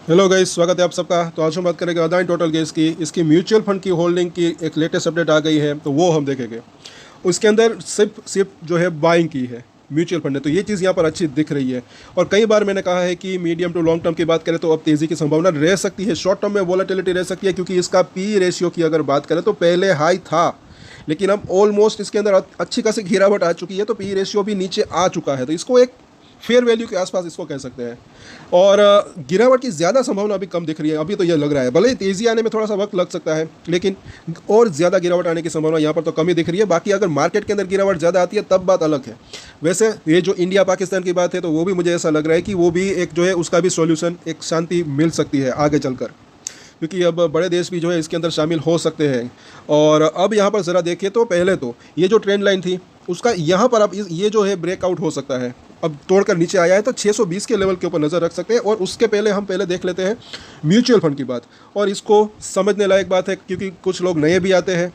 Hello guys, स्वागत है आप सबका। तो आज हम बात करेंगे अदानी टोटल गैस की। इसकी म्यूचुअल फंड की होल्डिंग की एक लेटेस्ट अपडेट आ गई है, तो वो हम देखेंगे। उसके अंदर सिर्फ जो है बाइंग की है म्यूचुअल फंड ने, तो ये चीज़ यहाँ पर अच्छी दिख रही है। और कई बार मैंने कहा है कि मीडियम टू लॉन्ग टर्म की बात करें तो अब तेज़ी की संभावना रह सकती है, शॉर्ट टर्म में वॉलेटिलिटी रह सकती है, क्योंकि इसका पी रेशियो की अगर बात करें तो पहले हाई था, लेकिन अब ऑलमोस्ट इसके अंदर अच्छी खासी गिरावट आ चुकी है, तो पी रेशियो भी नीचे आ चुका है। तो इसको एक फेयर वैल्यू के आसपास इसको कह सकते हैं। और गिरावट की ज़्यादा संभावना अभी कम दिख रही है। अभी तो यह लग रहा है, भले ही तेज़ी आने में थोड़ा सा वक्त लग सकता है, लेकिन और ज़्यादा गिरावट आने की संभावना यहाँ पर तो कम ही दिख रही है। बाकी अगर मार्केट के अंदर गिरावट ज़्यादा आती है तब बात अलग है। वैसे ये जो इंडिया पाकिस्तान की बात है, तो वो भी मुझे ऐसा लग रहा है कि वो भी एक जो है उसका भी सॉल्यूशन, एक शांति मिल सकती है आगे चलकर, क्योंकि अब बड़े देश भी जो है इसके अंदर शामिल हो सकते हैं। और अब यहाँ पर ज़रा देखिए तो पहले तो ये जो ट्रेंड लाइन थी उसका यहाँ पर अब ये जो है ब्रेकआउट हो सकता है। अब तोड़कर नीचे आया है तो 620 के लेवल के ऊपर नज़र रख सकते हैं। और उसके पहले हम देख लेते हैं म्यूचुअल फंड की बात। और इसको समझने लायक बात है, क्योंकि कुछ लोग नए भी आते हैं।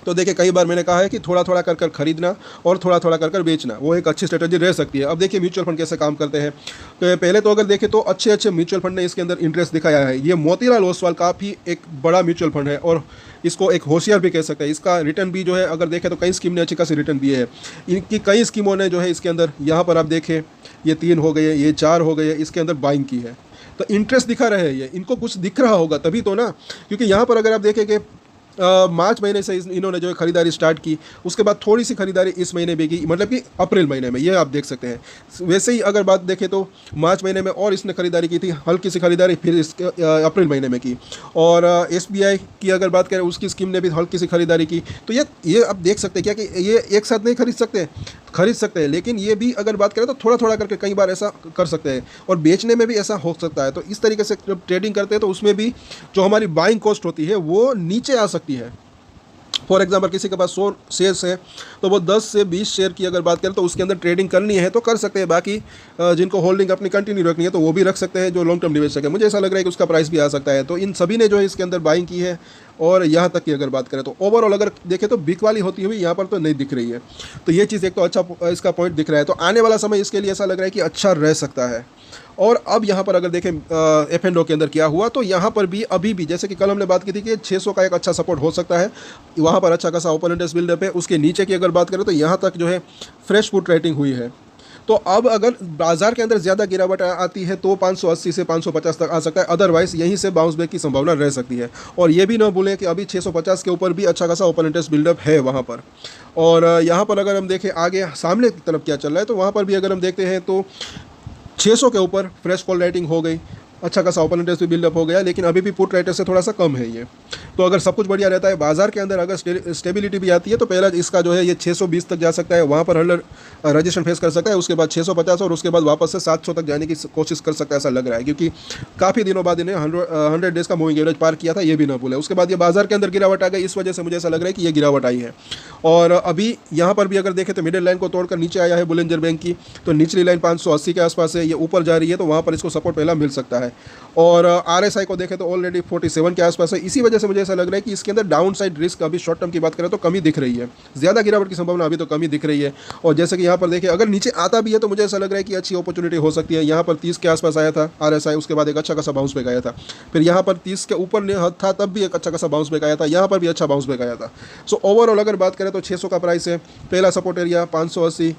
तो देखिए, कई बार मैंने कहा है कि थोड़ा थोड़ा कर कर खरीदना और थोड़ा थोड़ा कर कर बेचना, वो एक अच्छी स्ट्रेटजी रह सकती है। अब देखिए म्यूचुअल फंड कैसे काम करते हैं। तो पहले तो अगर देखें तो अच्छे अच्छे म्यूचुअल फंड ने इसके अंदर इंटरेस्ट दिखाया है। ये मोतीलाल ओसवाल काफ़ी एक बड़ा म्यूचुअल फंड है, और इसको एक होशियार भी कह सकते हैं। इसका रिटर्न भी जो है अगर देखें तो कई स्कीम ने अच्छी खासी रिटर्न दिए है। इनकी कई स्कीमों ने जो है इसके अंदर, यहाँ पर आप देखें, ये 3 हो गए, ये 4 हो गए, इसके अंदर बाइंग की है। तो इंटरेस्ट दिखा रहे हैं, ये इनको कुछ दिख रहा होगा तभी तो ना। क्योंकि यहाँ पर अगर आप देखें कि मार्च महीने से इन्होंने जो है खरीदारी स्टार्ट की, उसके बाद थोड़ी सी खरीदारी इस महीने भी की, मतलब कि अप्रैल महीने में, ये आप देख सकते हैं। वैसे ही अगर बात देखें तो मार्च महीने में और इसने खरीदारी की थी, हल्की सी खरीदारी, फिर इसके अप्रैल महीने में की। और एसबीआई की अगर बात करें, उसकी स्कीम ने भी हल्की सी खरीदारी की। तो ये आप देख सकते हैं क्या कि ये एक साथ नहीं खरीद सकते हैं, लेकिन ये भी अगर बात करें तो थोड़ा थोड़ा करके कई बार ऐसा कर सकते हैं। और बेचने में भी ऐसा हो सकता है। तो इस तरीके से जब ट्रेडिंग करते हैं तो उसमें भी जो हमारी बाइंग कॉस्ट होती है वो नीचे आ सकती है। फॉर एग्जाम्पल, किसी के पास 100 शेयर्स है तो वो 10 से 20 शेयर की अगर बात करें तो उसके अंदर ट्रेडिंग करनी है तो कर सकते हैं। बाकी जिनको होल्डिंग अपनी कंटिन्यू रखनी है तो वो भी रख सकते हैं, जो लॉन्ग टर्म निवेशक है। मुझे ऐसा लग रहा है कि उसका प्राइस भी आ सकता है। तो इन सभी ने जो है इसके अंदर बाइंग की है। और यहाँ तक की अगर बात करें तो ओवरऑल अगर देखें तो बिक वाली होती हुई यहाँ पर तो नहीं दिख रही है। तो ये चीज़ एक तो अच्छा इसका पॉइंट दिख रहा है। तो आने वाला समय इसके लिए ऐसा लग रहा है कि अच्छा रह सकता है। और अब यहाँ पर अगर देखें एफ एंड ओ के अंदर क्या हुआ, तो यहाँ पर भी अभी भी जैसे कि कल हमने बात की थी कि 600 का एक अच्छा सपोर्ट हो सकता है। वहाँ पर अच्छा खासा ओपन इंटरेस्ट बिल्डअप है। उसके नीचे की अगर बात करें तो यहाँ तक जो है फ्रेश फुट रेटिंग हुई है। तो अब अगर बाजार के अंदर ज़्यादा गिरावट आती है तो 580 से 550 तक आ सकता है। अदरवाइज़ यहीं से बाउंस बैक की संभावना रह सकती है। और ये भी ना भूलें कि अभी 650 के ऊपर भी अच्छा खासा ओपन इंटरेस्ट बिल्डअप है वहाँ पर। और यहाँ पर अगर हम देखें आगे सामने की तरफ क्या चल रहा है, तो वहाँ पर भी अगर हम देखते हैं तो 600 के ऊपर फ्रेश कॉल राइटिंग हो गई, अच्छा खासा ओपन इंटरेस्ट भी बिल्डअप हो गया, लेकिन अभी भी पुट राइटर से थोड़ा सा कम है ये। तो अगर सब कुछ बढ़िया रहता है बाजार के अंदर, अगर स्टेबिलिटी भी आती है, तो पहला इसका जो है ये 620 तक जा सकता है, वहाँ पर हल्डर रजिस्ट्रेशन फेस कर सकता है। उसके बाद 650 और उसके बाद वापस से 700 तक जाने की कोशिश कर सकता है, ऐसा लग रहा है। क्योंकि काफ़ी दिनों बाद इन्हें 100 डेज़ का मूविंग एवरेज पार किया था, ये भी ना भूले। उसके बाद ये बाजार के अंदर गिरावट आ गई, इस वजह से मुझे ऐसा लग रहा है कि ये गिरावट आई है। और अभी यहाँ पर भी अगर देखें तो मिडिल लाइन को तोड़कर नीचे आया है बुलिंजर बैंक की। तो निचली लाइन 580 के आसपास है, ये ऊपर जा रही है, तो वहाँ पर इसको सपोर्ट पहला मिल सकता है। और आरएसआई को देखें तो ऑलरेडी 47 के आसपास है। इसी वजह से मुझे ऐसा लग रहा है कि इसके अंदर डाउन साइड रिस्क अभी शॉर्ट टर्म की बात करें तो कमी दिख रही है। ज़्यादा गिरावट की संभावना अभी तो कमी दिख रही है। और जैसे कि यहाँ पर देखिए, अगर नीचे आता भी है तो मुझे ऐसा लग रहा है कि अच्छी अपॉर्चुनिटी हो सकती है। यहाँ पर 30 के आसपास आया था आरएसआई, उसके बाद एक अच्छा खासा बाउंस बैक आया था। फिर यहाँ पर 30 के ऊपर था, तब भी एक अच्छा खासा बाउंस बैक आया था। यहाँ पर भी अच्छा बाउंस बैक आया था। सो ओवरऑल अगर बात करें तो 600 का प्राइस है, पहला सपोर्ट एरिया 580,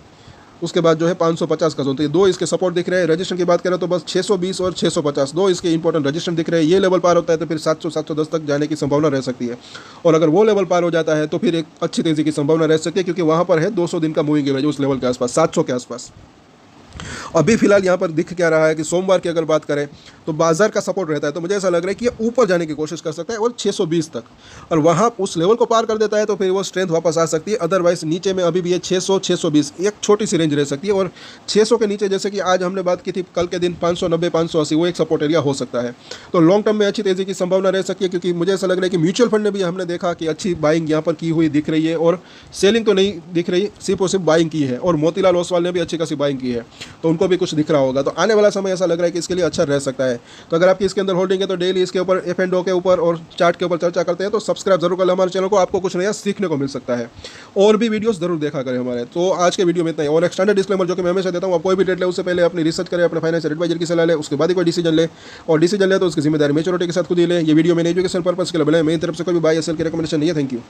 उसके बाद जो है 550 का जोन। तो ये दो इसके सपोर्ट दिख रहे हैं। रजिस्ट्रेशन की बात करें तो बस 620 और 650 दो इसके इंपॉर्टेंट रजिस्ट्रेशन दिख रहे हैं। ये लेवल पार होता है तो फिर 700 710 तक जाने की संभावना रह सकती है। और अगर वो लेवल पार हो जाता है तो फिर एक अच्छी तेज़ी की संभावना रह सकती है, क्योंकि वहाँ पर है 200 दिन का मूविंग एवरेज उस लेवल के आसपास, 700 के आसपास। अभी फिलहाल यहाँ पर दिख क्या रहा है कि सोमवार की अगर बात करें तो बाजार का सपोर्ट रहता है। तो मुझे ऐसा लग रहा है कि ये ऊपर जाने की कोशिश कर सकता है और 620 तक, और वहाँ उस लेवल को पार कर देता है तो फिर वो स्ट्रेंथ वापस आ सकती है। अदरवाइज नीचे में अभी भी ये 600 620 एक छोटी सी रेंज रह सकती है। और 600 के नीचे जैसे कि आज हमने बात की थी कल के दिन 590 580 वो एक सपोर्ट एरिया हो सकता है। तो लॉन्ग टर्म में अच्छी तेज़ी की संभावना रह सकती है, क्योंकि मुझे ऐसा लग रहा है कि म्यूचुअल फंड ने भी हमने देखा कि अच्छी बाइंग यहाँ पर की हुई दिख रही है, और सेलिंग तो नहीं दिख रही, सिर्फ और सिर्फ बाइंग की है। और मोतीलाल ओसवाल ने भी अच्छी खासी बाइंग की है। तो उनको भी कुछ दिख रहा होगा। तो आने वाला समय ऐसा लग रहा है कि इसके लिए अच्छा रह सकता है। तो अगर आपकी इसके अंदर होल्डिंग है तो डेली इसके ऊपर F&O के ऊपर और चार्ट के ऊपर चर्चा करते हैं। तो सब्सक्राइब जरूर कर लें हमारे चैनल को, आपको कुछ नया सीखने को मिल सकता है। और भी वीडियोस जरूर देखा करें हमारे। तो आज के वीडियो में इतना ही। और एक स्टैंडर्ड डिस्क्लेमर जो कि मैं हमेशा देता हूँ, आप कोई भी ट्रेड ले उससे पहले अपनी रिसर्च करें, अपने फाइनेंशियल एडवाइजर की सलाह ले, उसके बाद ही कोई डिसीजन ले। और डिसीजन ले तो उसकी जिम्मेदारी मेच्योरिटी के साथ खुद ही ले। ये वीडियो मैंने एजुकेशन पर्पस के लिए बनाया, मेरी तरफ से कोई भी बाय या सेल की रिकमेंडेशन नहीं है। Thank you.